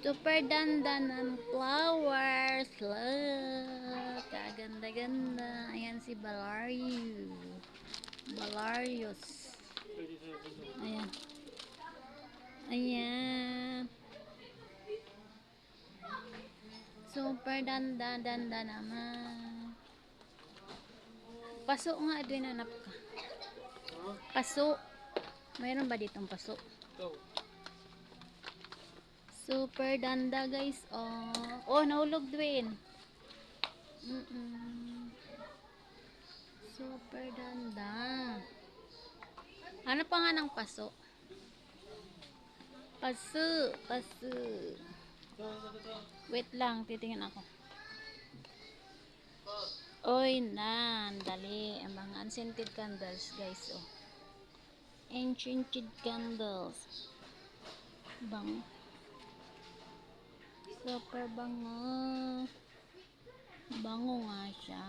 Super danda ng flowers. Look. Kaganda-ganda. Ayan si Balario. Balarios. Ayan. Ayan. Super danda-danda naman. Paso nga, Edwin, hanap ka. Paso. Mayroon ba ditong paso? Super danda, guys. Oh, nahulog, Edwin. Super danda. Ano pa nga ng paso? Paso. Paso. Wait lang, titingnan ako. Oy, dali. Ang mga unscented candles, guys, oh. Enchanted candles. Bango. Super bango. Bango nga siya.